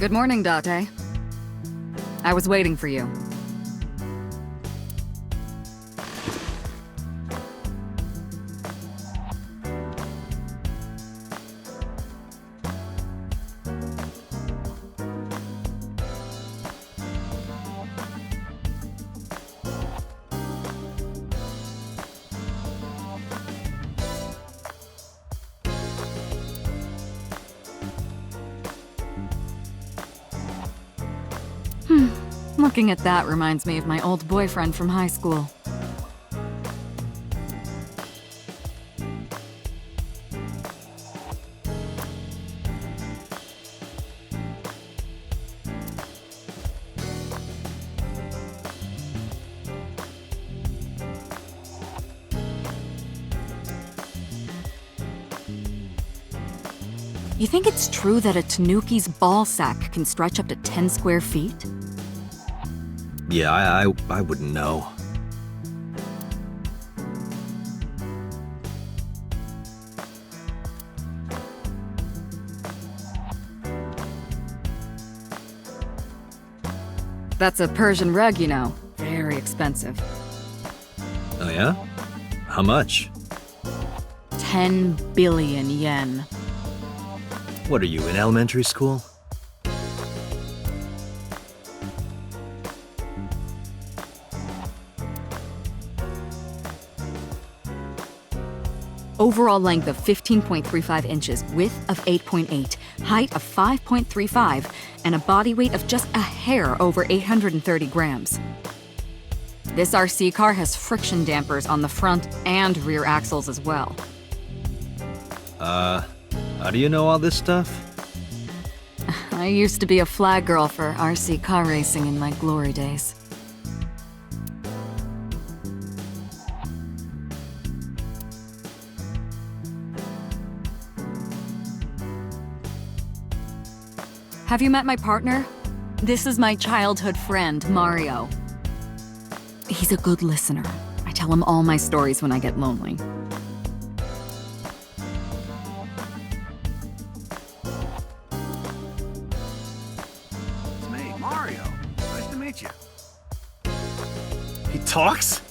Good morning, Date. I was waiting for you. Looking at that reminds me of my old boyfriend from high school. You think it's true that a tanuki's ball sack can stretch up to 10 square feet? Yeah, I wouldn't know. That's a Persian rug, you know. Very expensive. Oh yeah? How much? 10 billion yen. What are you, in elementary school? Overall length of 15.35 inches, width of 8.8, height of 5.35, and a body weight of just a hair over 830 grams. This RC car has friction dampers on the front and rear axles as well. How do you know all this stuff? I used to be a flag girl for RC car racing in my glory days. Have you met my partner? This is my childhood friend, Mario. He's a good listener. I tell him all my stories when I get lonely. It's me, Mario. Nice to meet you. He talks?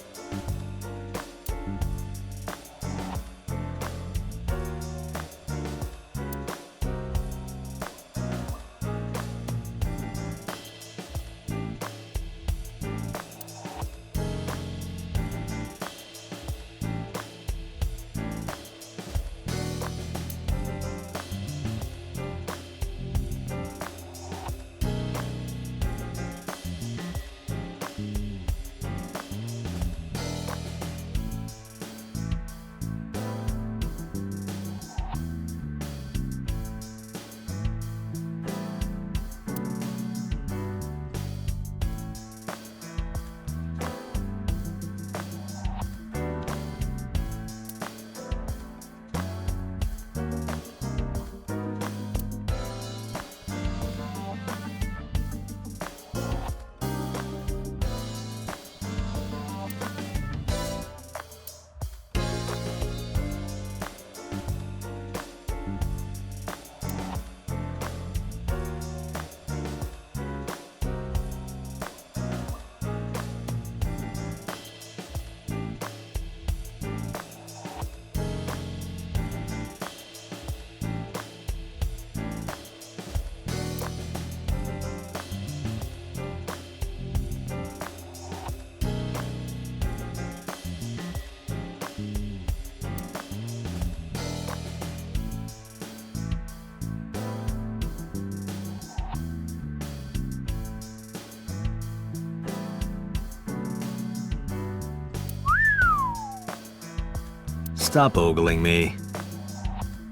Stop ogling me.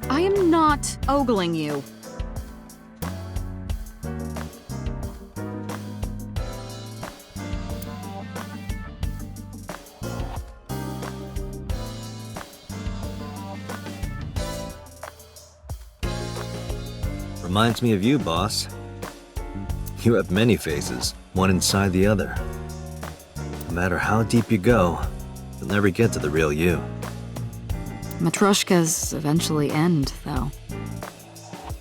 I am not ogling you. Reminds me of you, boss. You have many faces, one inside the other. No matter how deep you go, you'll never get to the real you. Matryoshkas eventually end, though.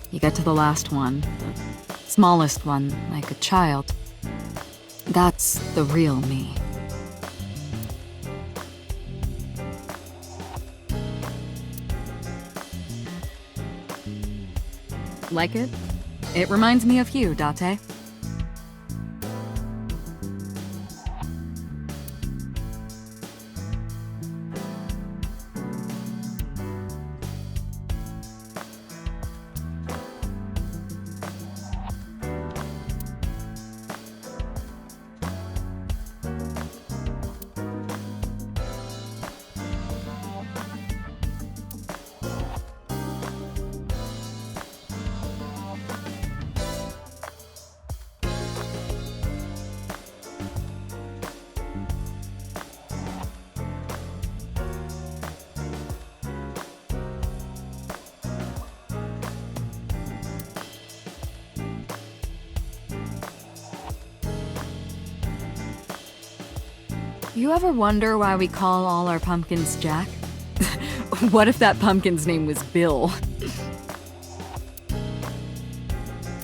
You get to the last one, the smallest one, like a child. That's the real me. Like it? It reminds me of you, Date. You ever wonder why we call all our pumpkins Jack? What if that pumpkin's name was Bill?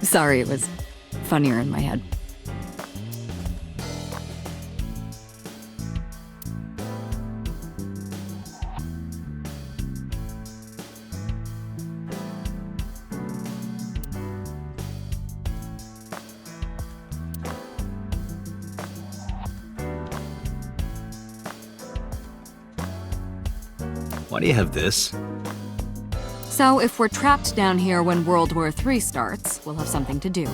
Sorry, it was funnier in my head. Why do you have this? So if we're trapped down here when World War III starts, we'll have something to do.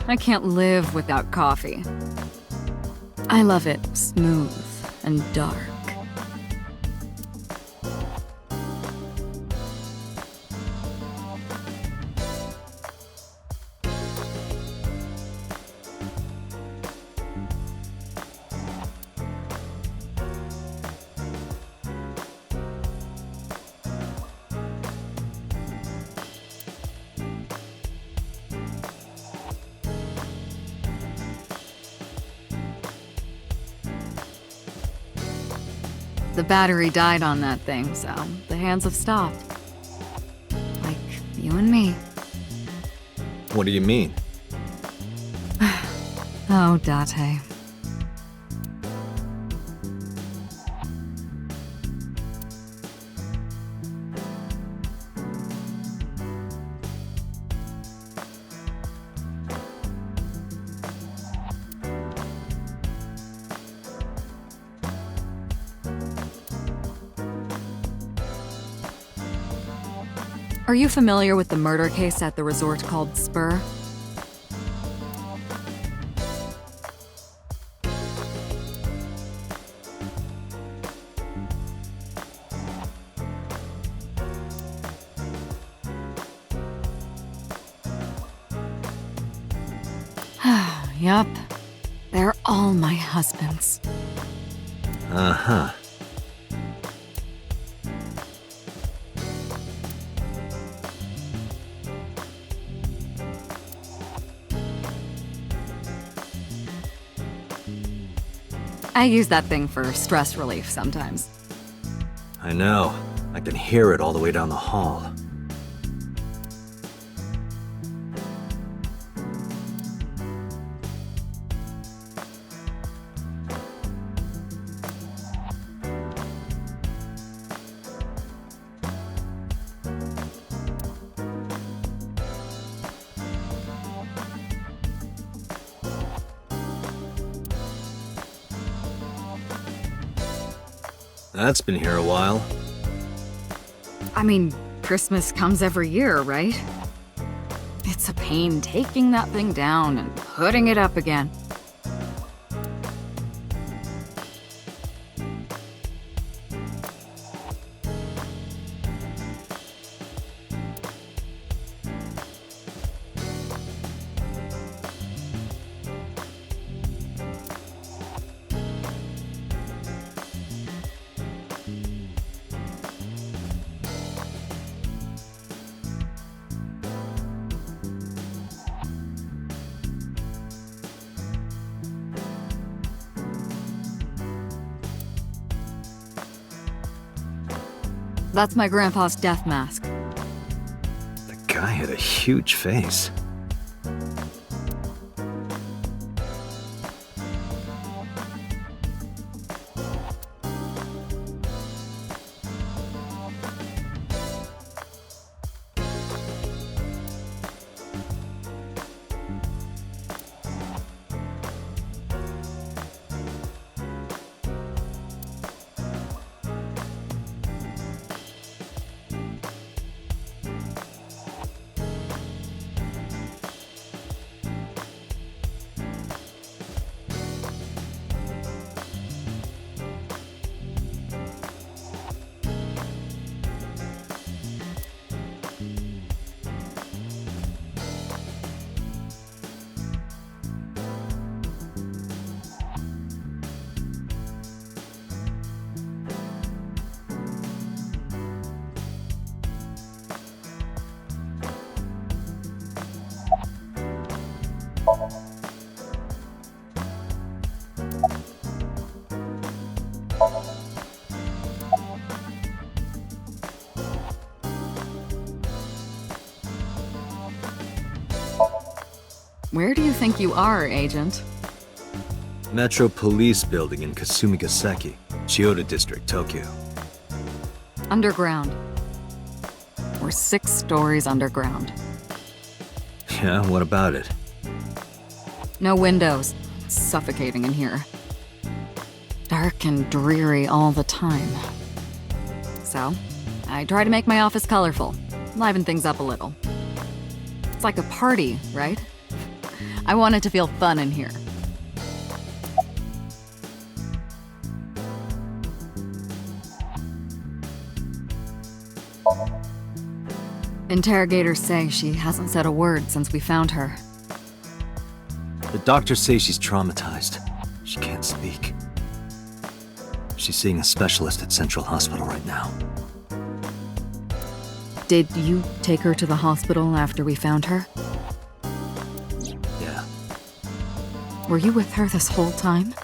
I can't live without coffee. I love it smooth and dark. The battery died on that thing, so the hands have stopped. Like you and me. What do you mean? Oh, Date. Are you familiar with the murder case at the resort called Spur? Yup. They're all my husbands. Uh-huh. I use that thing for stress relief sometimes. I know. I can hear it all the way down the hall. That's been here a while. I mean, Christmas comes every year, right? It's a pain taking that thing down and putting it up again. That's my grandpa's death mask. The guy had a huge face. Where do you think you are, Agent? Metro Police Building in Kasumigaseki, Chiyoda District, Tokyo. Underground. We're 6 stories underground. Yeah, what about it? No windows. It's suffocating in here. Dark and dreary all the time. So, I try to make my office colorful, liven things up a little. It's like a party, right? I want it to feel fun in here. Interrogators say she hasn't said a word since we found her. The doctors say she's traumatized. She can't speak. She's seeing a specialist at Central Hospital right now. Did you take her to the hospital after we found her? Yeah. Were you with her this whole time?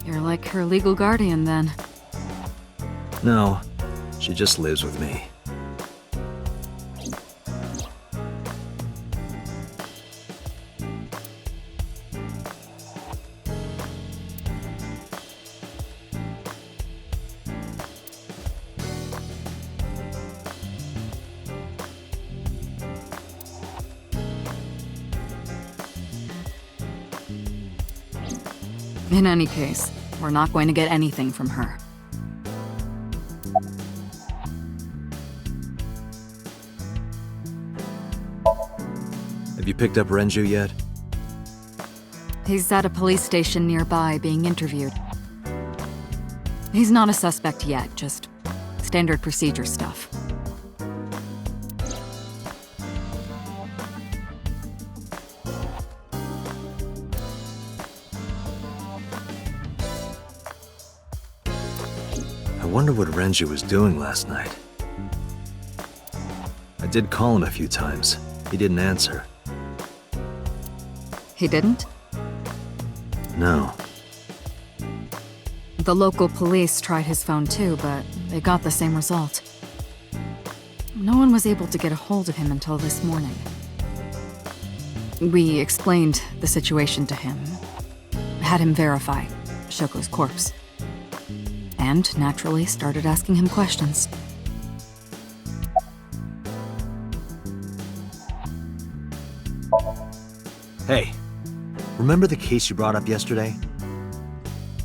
You're like her legal guardian, then. No, she just lives with me. In any case, we're not going to get anything from her. Have you picked up Renju yet? He's at a police station nearby being interviewed. He's not a suspect yet, just standard procedure stuff. I wonder what Renju was doing last night. I did call him a few times. He didn't answer. He didn't? No. The local police tried his phone too, but they got the same result. No one was able to get a hold of him until this morning. We explained the situation to him, had him verify Shoko's corpse, and naturally started asking him questions. Hey, remember the case you brought up yesterday?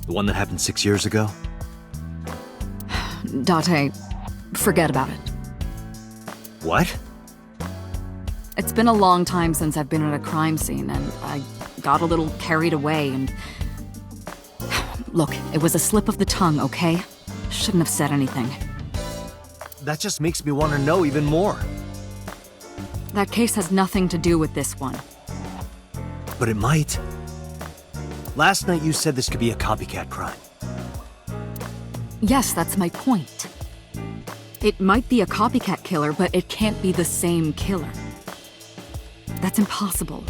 The one that happened 6 years ago? Date, forget about it. What? It's been a long time since I've been at a crime scene, and I got a little carried away, and... Look, it was a slip of the tongue, okay? Shouldn't have said anything. That just makes me want to know even more. That case has nothing to do with this one. But it might. Last night you said this could be a copycat crime. Yes, that's my point. It might be a copycat killer, but it can't be the same killer. That's impossible.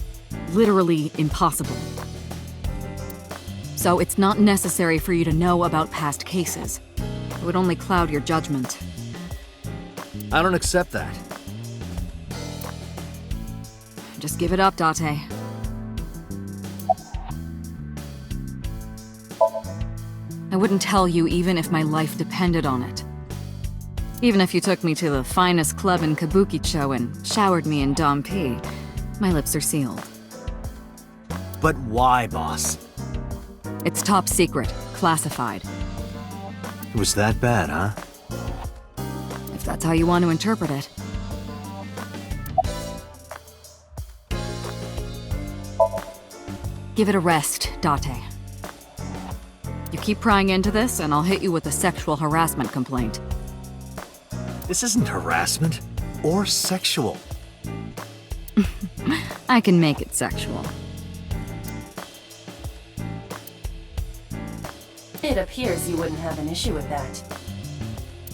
Literally impossible. So it's not necessary for you to know about past cases. It would only cloud your judgment. I don't accept that. Just give it up, Date. I wouldn't tell you even if my life depended on it. Even if you took me to the finest club in Kabukicho and showered me in Dom P, my lips are sealed. But why, boss? It's top secret, classified. It was that bad, huh? If that's how you want to interpret it. Give it a rest, Date. You keep prying into this, and I'll hit you with a sexual harassment complaint. This isn't harassment or sexual. I can make it sexual. It appears you wouldn't have an issue with that.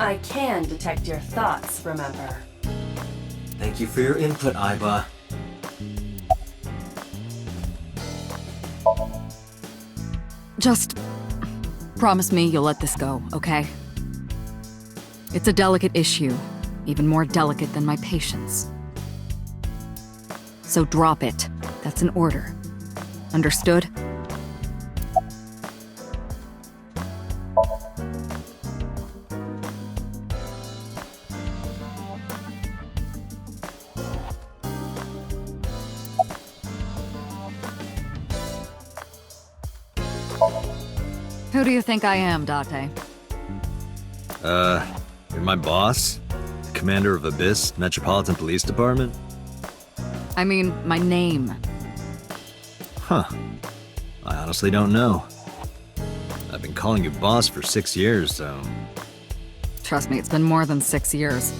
I can detect your thoughts, remember? Thank you for your input, Aiba. Just promise me you'll let this go, okay? It's a delicate issue, even more delicate than my patience. So drop it. That's an order. Understood? Who do you think I am, Date? You're my boss? The commander of Abyss Metropolitan Police Department? I mean, my name. Huh. I honestly don't know. I've been calling you boss for 6 years, so... Trust me, it's been more than 6 years.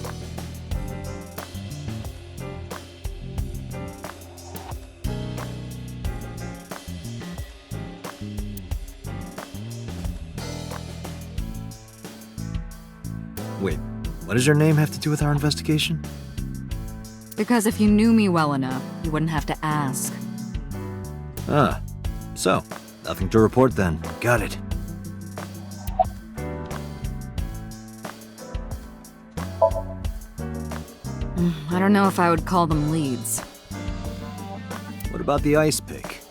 Wait, what does your name have to do with our investigation? Because if you knew me well enough, you wouldn't have to ask. Ah, so, nothing to report then. Got it. I don't know if I would call them leads. What about the ice pick?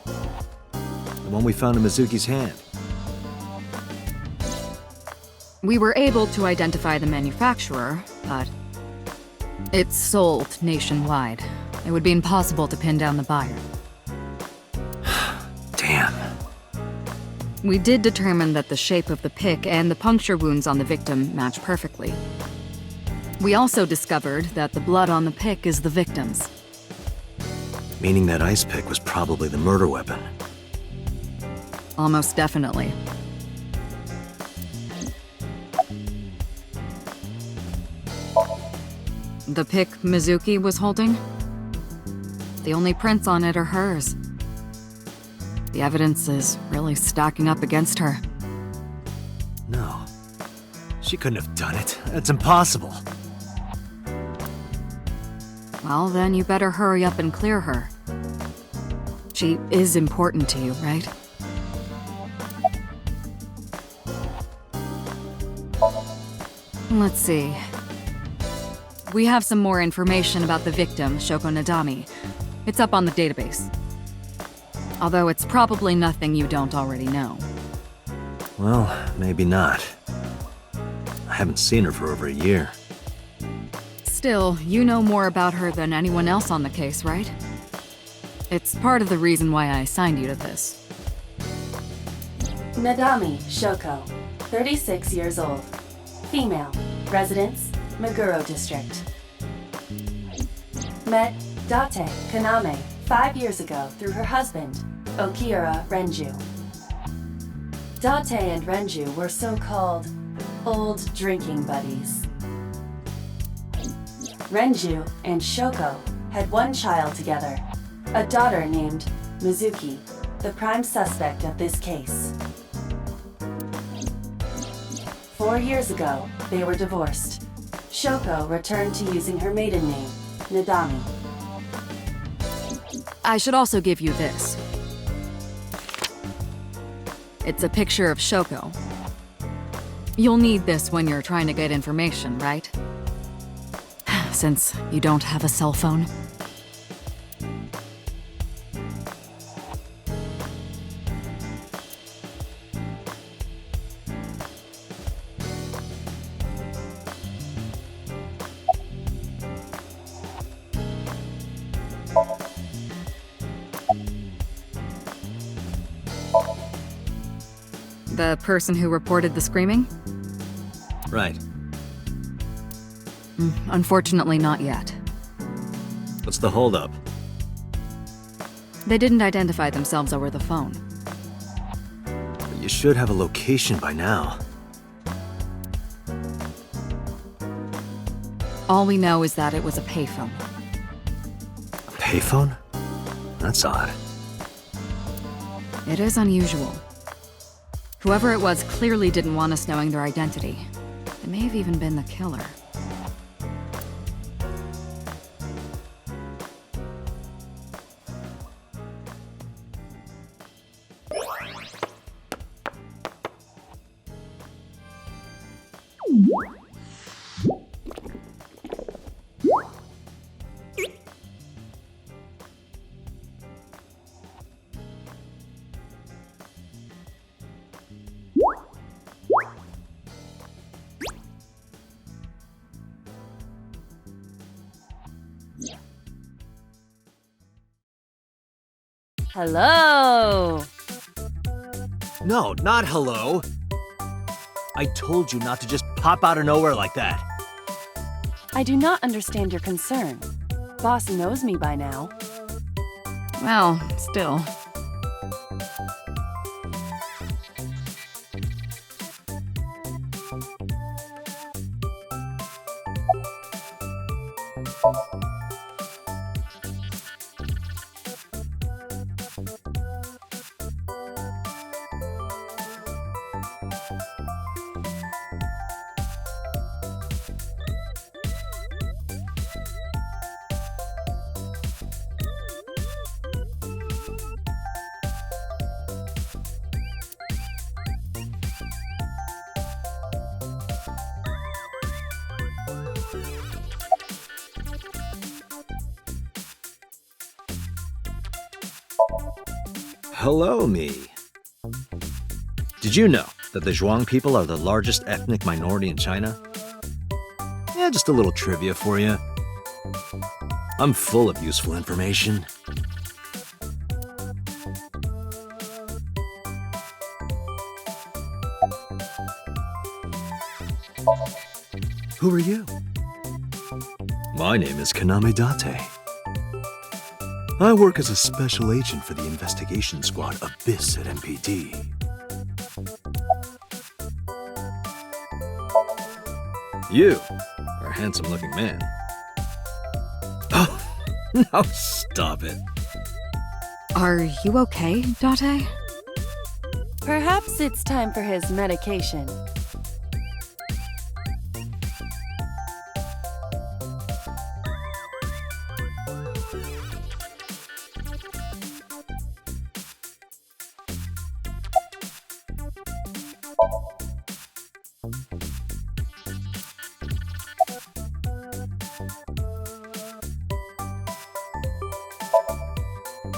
The one we found in Mizuki's hand? We were able to identify the manufacturer, but it's sold nationwide. It would be impossible to pin down the buyer. Damn. We did determine that the shape of the pick and the puncture wounds on the victim match perfectly. We also discovered that the blood on the pick is the victim's. Meaning that ice pick was probably the murder weapon. Almost definitely. The pick Mizuki was holding? The only prints on it are hers. The evidence is really stacking up against her. No. She couldn't have done it. It's impossible. Well, then you better hurry up and clear her. She is important to you, right? Let's see. We have some more information about the victim, Shoko Nadami. It's up on the database. Although it's probably nothing you don't already know. Well, maybe not. I haven't seen her for over a year. Still, you know more about her than anyone else on the case, right? It's part of the reason why I assigned you to this. Nadami Shoko, 36 years old. Female. Residence, Meguro District. Met Date Kaname 5 years ago through her husband, Okira Renju. Date and Renju were so-called old drinking buddies. Renju and Shoko had one child together, a daughter named Mizuki, the prime suspect of this case. 4 years ago, they were divorced. Shoko returned to using her maiden name, Nadami. I should also give you this. It's a picture of Shoko. You'll need this when you're trying to get information, right? Since you don't have a cell phone. The person who reported the screaming? Right. Unfortunately, not yet. What's the holdup? They didn't identify themselves over the phone. You should have a location by now. All we know is that it was a payphone. A payphone? That's odd. It is unusual. Whoever it was clearly didn't want us knowing their identity. It may have even been the killer. Hello! No, not hello. I told you not to just pop out of nowhere like that. I do not understand your concern. Boss knows me by now. Well, still. Hello, me. Did you know that the Zhuang people are the largest ethnic minority in China? Yeah, just a little trivia for you. I'm full of useful information. Who are you? My name is Kaname Date. I work as a special agent for the investigation squad Abyss at MPD. You are a handsome-looking man. Oh, no, stop it. Are you okay, Date? Perhaps it's time for his medication.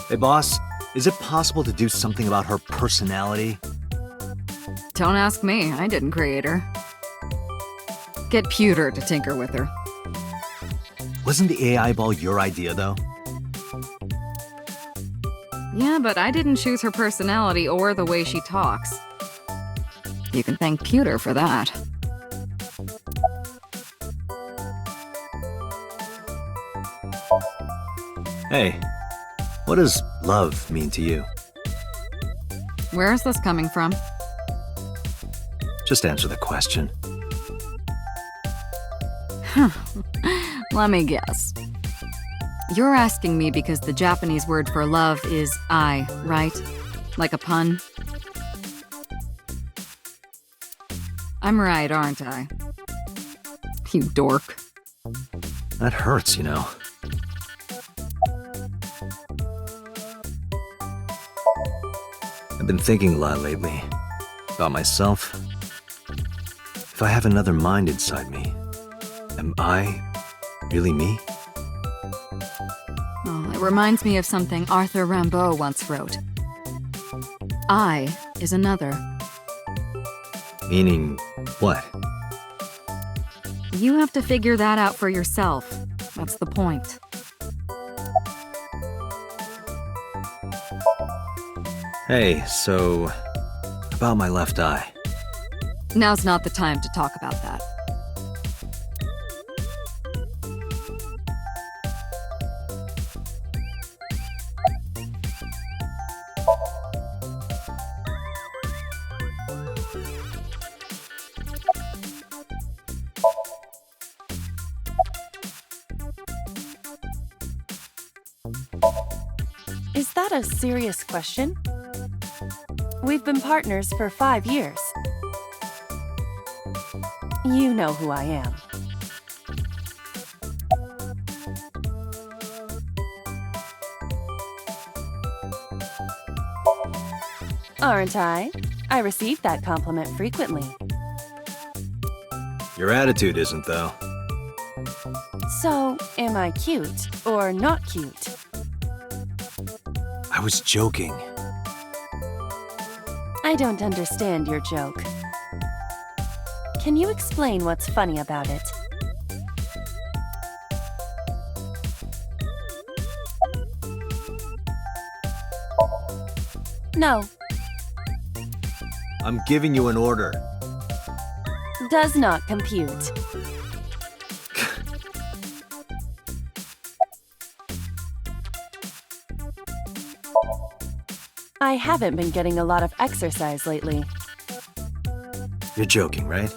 Hey, boss, is it possible to do something about her personality? Don't ask me, I didn't create her. Get Pewter to tinker with her. Wasn't the AI ball your idea, though? Yeah, but I didn't choose her personality or the way she talks. You can thank Pewter for that. Hey, what does love mean to you? Where is this coming from? Just answer the question. Let me guess. You're asking me because the Japanese word for love is ai, right? Like a pun? I'm right, aren't I? You dork. That hurts, you know. I've been thinking a lot lately about myself. If I have another mind inside me, am I really me? Oh, it reminds me of something Arthur Rimbaud once wrote. I is another. Meaning what? You have to figure that out for yourself. That's the point. Hey, so about my left eye. Now's not the time to talk about that. Is that a serious question? We've been partners for 5 years. You know who I am. Aren't I? I receive that compliment frequently. Your attitude isn't, though. So, am I cute or not cute? I was joking. I don't understand your joke. Can you explain what's funny about it? No, I'm giving you an order. does not compute. I haven't been getting a lot of exercise lately. You're joking, right?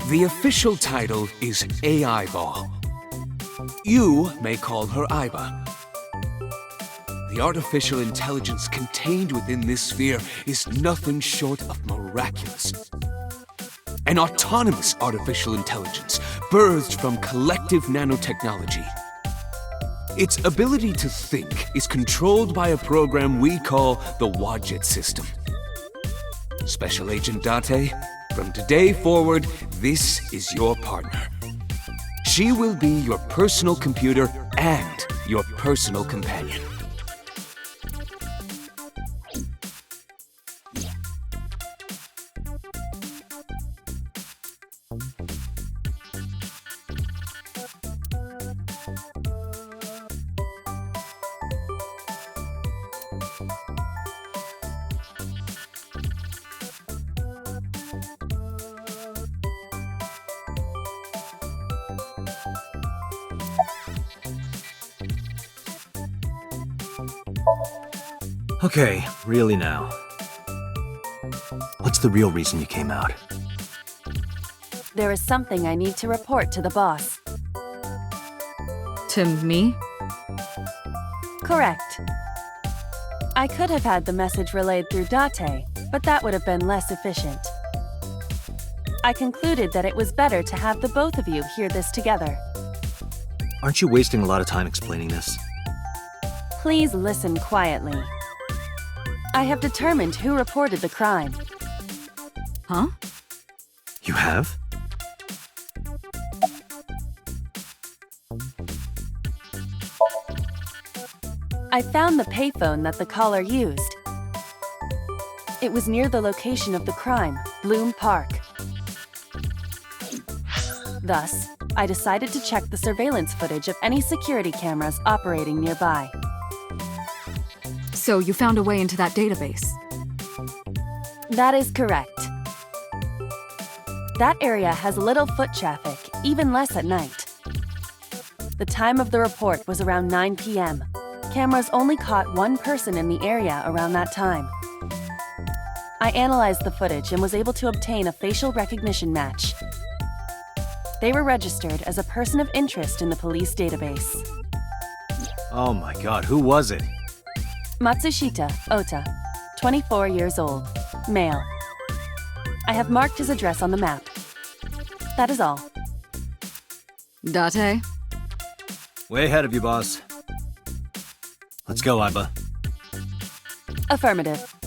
The official title is AI Ball. You may call her Aiba. The artificial intelligence contained within this sphere is nothing short of miraculous. An autonomous artificial intelligence birthed from collective nanotechnology. Its ability to think is controlled by a program we call the Wadjet system. Special Agent Date, from today forward, this is your partner. She will be your personal computer and your personal companion. Okay, really now. What's the real reason you came out? There is something I need to report to the boss. To me? Correct. I could have had the message relayed through Date, but that would have been less efficient. I concluded that it was better to have the both of you hear this together. Aren't you wasting a lot of time explaining this? Please listen quietly. I have determined who reported the crime. Huh? You have? I found the payphone that the caller used. It was near the location of the crime, Bloom Park. Thus, I decided to check the surveillance footage of any security cameras operating nearby. So you found a way into that database. That is correct. That area has little foot traffic, even less at night. The time of the report was around 9 p.m. Cameras only caught one person in the area around that time. I analyzed the footage and was able to obtain a facial recognition match. They were registered as a person of interest in the police database. Oh my god, who was it? Matsushita Ota, 24 years old, male. I have marked his address on the map. That is all. Date? Way ahead of you, boss. Let's go, Iba. Affirmative.